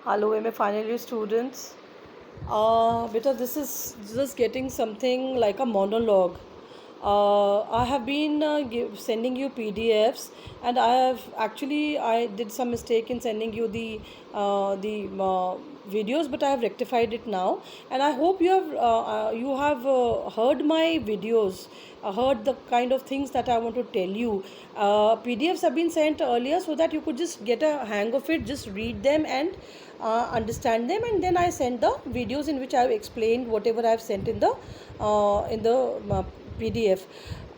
Hello, am I final year students? Beta, this is just getting something like a monologue. I have been sending you PDFs, and I did some mistake in sending you the videos, but I have rectified it now, and I hope you have heard my videos, heard the kind of things that I want to tell you. PDFs have been sent earlier so that you could just get a hang of it, just read them and understand them, and then I send the videos in which I have explained whatever I have sent in the PDF.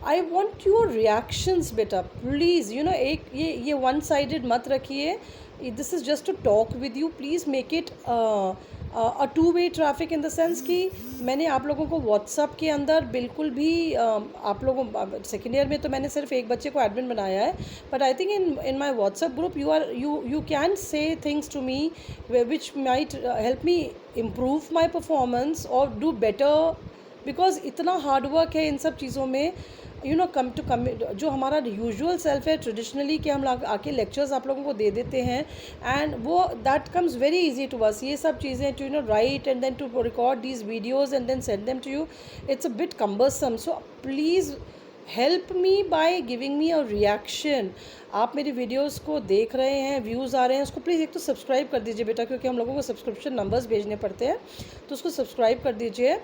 I want your reactions बेटा, please एक ये one sided मत रखिए. This is just to talk with you. Please make it a two way traffic in the sense कि मैंने आप लोगों को व्हाट्सअप के अंदर बिल्कुल भी आप लोगों सेकेंड ईयर में तो मैंने सिर्फ एक बच्चे को एडमिन बनाया है, but I think in my WhatsApp group you can say things to me which might help me improve my performance और डू बेटर, बिकॉज इतना हार्ड वर्क है इन सब चीज़ों में. कम जो हमारा यूजुअल सेल्फ है ट्रेडिशनली कि हम आके लेक्चर्स आप लोगों को दे देते हैं, एंड वो that comes very easy to us. ये सब चीज़ें to write and then to record these videos and then send them to you, it's a bit cumbersome. So please help me by giving me a reaction. आप मेरी videos को देख रहे हैं, views आ रहे हैं, उसको प्लीज़ एक तो सब्सक्राइब कर दीजिए बेटा, क्योंकि हम लोगों को सब्सक्रिप्शन नंबर्स भेजने पड़ते हैं, तो उसको सब्सक्राइब कर दीजिए.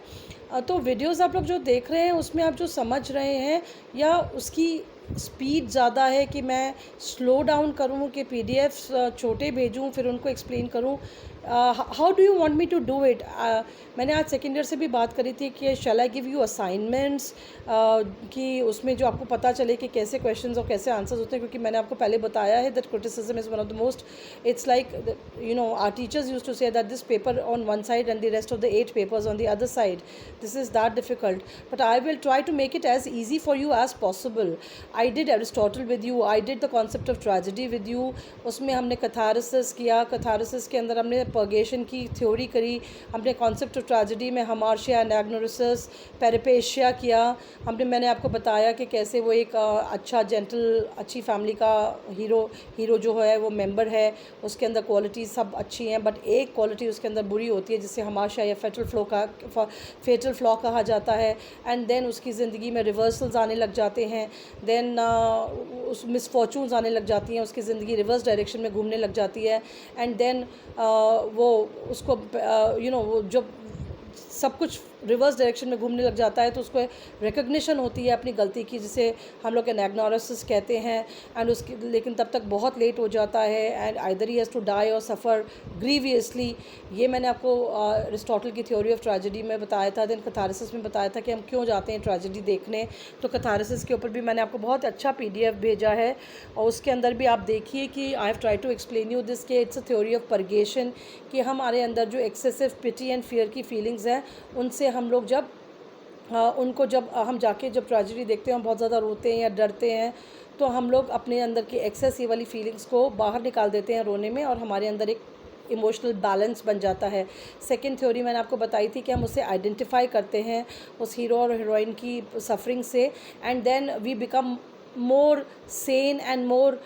तो वीडियोस आप लोग जो देख रहे हैं उसमें आप जो समझ रहे हैं, या उसकी स्पीड ज़्यादा है कि मैं स्लो डाउन करूँ कि पीडीएफ्स छोटे भेजूँ फिर उनको एक्सप्लेन करूँ, how do you want me to do it. मैंने आज सेकेंड ईयर से भी बात करी थी कि शैल आई गिव यू असाइनमेंट्स, कि उसमें जो आपको पता चले कि कैसे क्वेश्चंस और कैसे आंसर्स होते हैं, क्योंकि मैंने आपको पहले बताया है that criticism is one of the most, it's like our teachers used to say that this paper on one side and the rest of the 8 papers on the other side. This is that difficult, but I will try to make it as easy for you as possible. I did Aristotle with you, I did the concept of tragedy with you. उसमें हमने catharsis किया, catharsis के अंदर हमने पर्गेशन की theory करी, हमने concept of tragedy में हमार्शिया एनाग्नोरिसिस पेरिपेशिया किया. मैंने आपको बताया कि कैसे वो एक अच्छा जेंटल अच्छी फैमिली का हीरो जो है वो मेंबर है, उसके अंदर क्वालिटीज़ सब अच्छी हैं, बट एक क्वालिटी उसके अंदर बुरी होती है जिसे हमाशा या फेटल फ्लॉ कहा जाता है. एंड देन उसकी ज़िंदगी में रिवर्सल्स आने लग जाते हैं, देन उस मिसफॉर्चून्स आने लग जाती हैं, उसकी ज़िंदगी रिवर्स डायरेक्शन में घूमने लग जाती है. एंड देन वो उसको वो जब सब कुछ रिवर्स डायरेक्शन में घूमने लग जाता है तो उसको रिकग्निशन होती है अपनी गलती की, जिसे हम लोग एनाग्नोरिसिस कहते हैं. एंड उसकी लेकिन तब तक बहुत लेट हो जाता है, and either he has to die or suffer ग्रीवियसली. ये मैंने आपको एरिस्टोटल की थ्योरी ऑफ ट्रेजेडी में बताया था. देन कथारसिस में बताया था कि हम क्यों जाते हैं ट्रेजेडी देखने, तो कथारसिस के ऊपर भी मैंने आपको बहुत अच्छा PDF भेजा है, और उसके अंदर भी आप देखिए कि I have try to explain you this के it's a theory of purgation, कि हमारे अंदर जो एक्सेसिव पिटी एंड फियर की फीलिंग्स हैं उनसे हम लोग जब जब हम जाके जब ट्रेजेडी देखते हैं हम बहुत ज़्यादा रोते हैं या डरते हैं, तो हम लोग अपने अंदर की एक्सेस ये वाली फीलिंग्स को बाहर निकाल देते हैं रोने में, और हमारे अंदर एक इमोशनल बैलेंस बन जाता है. सेकंड थ्योरी मैंने आपको बताई थी कि हम उसे आइडेंटिफाई करते हैं उस हीरो और हीरोइन की सफरिंग से, and then we become more sane and more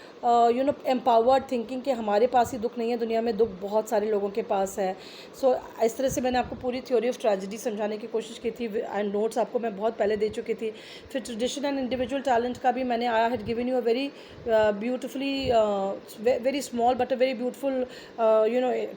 empowered, thinking कि हमारे पास ही दुख नहीं है, दुनिया में दुख बहुत सारे लोगों के पास है. सो इस तरह से मैंने आपको पूरी थ्योरी ऑफ ट्रेजेडी समझाने की कोशिश की थी, एंड नोट्स आपको मैं बहुत पहले दे चुकी थी. फिर ट्रेडिशन एंड इंडिविजुअल टैलेंट का भी मैंने I had given you a very beautifully very small but a very beautiful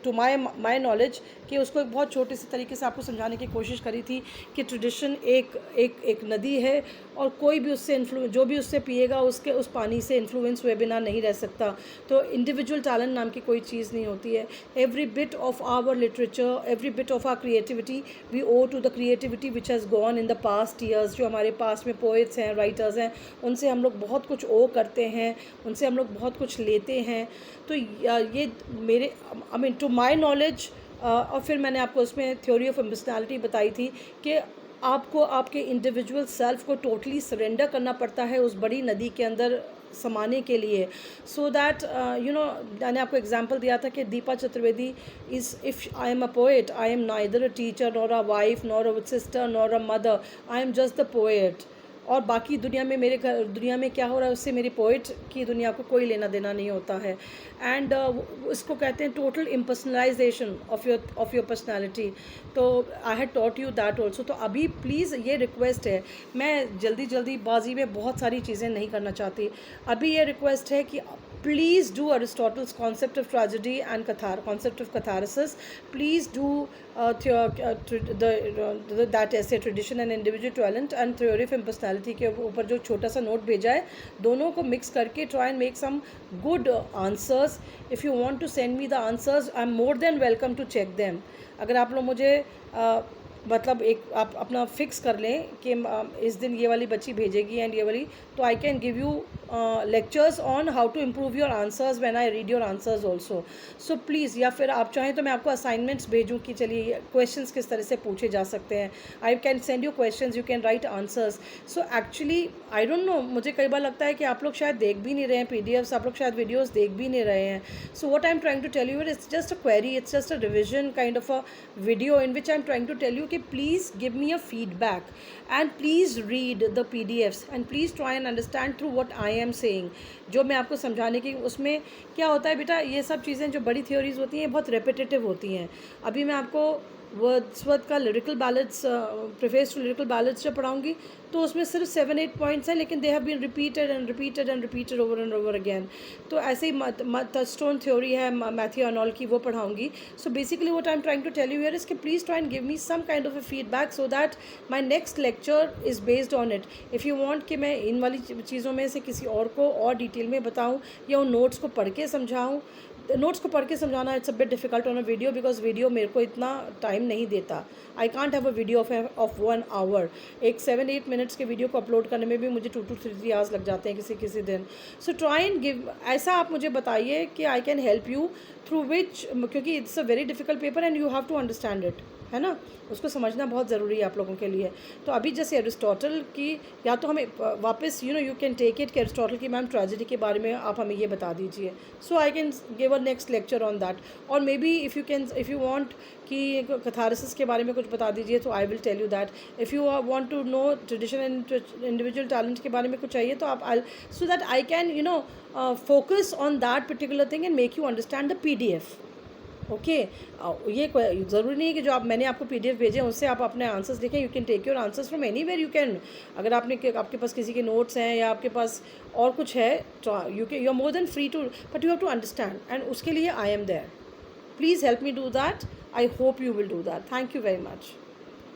to my knowledge, कि उसको एक बहुत छोटे से तरीके से आपको समझाने की कोशिश करी थी कि ट्रेडिशन एक नदी है, और कोई भी उससे जो भी उससे पिएगा उसके उस पानी से इन्फ्लुएंस हुए बिना नहीं रह सकता. तो इंडिविजुअल टैलेंट नाम की कोई चीज़ नहीं होती है. Every bit of our literature, every bit of our creativity we owe to the creativity which has gone in the past years. जो हमारे पास में पोइट्स हैं, राइटर्स हैं, उनसे हम लोग बहुत कुछ ओ करते हैं, उनसे हम लोग बहुत कुछ लेते हैं. तो ये मेरे टू माई नॉलेज. और फिर मैंने आपको उसमें थ्योरी ऑफ एम्बिशनैलिटी बताई थी कि आपको आपके इंडिविजुअल सेल्फ को टोटली सरेंडर करना पड़ता है उस बड़ी नदी के अंदर समाने के लिए, सो दैट मैंने आपको एग्जांपल दिया था कि Deepa Chaturvedi is if I am a poet, I am neither a teacher nor a wife nor a sister nor a mother, I am just the poet. और बाकी दुनिया में दुनिया में क्या हो रहा है उससे मेरी पोइट की दुनिया को कोई लेना देना नहीं होता है। एंड इसको कहते हैं टोटल इम्पर्सनलाइजेशन ऑफ योर पर्सनैलिटी। तो I had taught you that also. तो अभी प्लीज़ ये रिक्वेस्ट है, मैं जल्दी बाजी में बहुत सारी चीज़ें नहीं करना चाहती। अभी ये रिक्वेस्ट है कि please do Aristotle's concept of tragedy and concept of catharsis. Please do that essay tradition and individual talent and theory of impersonality के ऊपर जो छोटा सा नोट भेजा है, दोनों को मिक्स करके try and make some good answers. If you want to send me the answers, I'm more than welcome to check them. अगर आप लोग मुझे मतलब एक आप अपना फिक्स कर लें कि इस दिन ये वाली बच्ची भेजेगी एंड ये वाली, तो I can give you lectures on how to improve your answers when I read your answers also. So please, या फिर आप चाहें तो मैं आपको असाइनमेंट्स भेजूँ कि चलिए क्वेश्चंस किस तरह से पूछे जा सकते हैं। I can send you questions, you can write answers. So actually I don't know, मुझे कई बार लगता है कि आप लोग शायद देख भी नहीं रहे हैं पीडीएफ्स, आप लोग शायद वीडियोस देख भी नहीं रहे हैं। So what I am trying to tell you, it's just a query, it's just a revision kind of a video in which I am trying to tell you कि please give me a feedback and please read the PDFs and please try and understand through what I am saying। जो मैं आपको समझाने की, उसमें क्या होता है बेटा, ये सब चीज़ें जो बड़ी थ्योरीज होती हैं बहुत रेपिटेटिव होती हैं। अभी मैं आपको वर्ड्सवर्थ का lyrical ballads, preface to lyrical ballads जब पढ़ाऊँगी तो उसमें सिर्फ 7-8 पॉइंट्स हैं, लेकिन they have been repeated and repeated and repeated over and over again. तो ऐसे ही टचस्टोन थ्योरी है मैथ्यू अर्नोल्ड की, वो पढ़ाऊँगी। So basically what I am trying to tell you here is कि please try and give me some kind of a feedback so that my next lecture is based on it. If you want कि मैं इन वाली चीज़ों में से किसी और को और डिटेल में बताऊँ या उन नोट्स को पढ़ के समझाऊँ, नोट्स को पढ़ के समझाना it's a bit difficult on a video, because video मेरे को इतना टाइम नहीं देता। I can't have a video of 1 hour. एक 7-8 मिनट्स के वीडियो को अपलोड करने में भी मुझे 2 to 3 आवर्स लग जाते हैं किसी दिन। सो ट्राई एंड गिव, ऐसा आप मुझे बताइए कि I can help you through which, क्योंकि it's a very difficult paper and you have to understand it, है ना, उसको समझना बहुत ज़रूरी है आप लोगों के लिए। तो अभी जैसे एरिस्टोटल की, या तो हमें वापस यू कैन टेक इट कि एरिस्टोटल की मैम ट्रेजेडी के बारे में आप हमें ये बता दीजिए। So I can give a next lecture on that. और maybe if you want कि कैथारसिस के बारे में कुछ बता दीजिए, तो I will tell you that. If you want to know tradition and individual talent के बारे में कुछ चाहिए तो आप so that I can focus on that particular thing and make you understand the PDF। Okay, ये ज़रूरी नहीं है कि जो मैंने आपको PDF भेजे हैं उससे आप अपने आंसर्स लिखें। You can take your answers from anywhere you can. अगर आपके पास किसी के नोट्स हैं या आपके पास और कुछ है तो you are more than free to, but you have to understand, and उसके लिए I am there. Please help me do that. I hope you will do that. Thank you very much.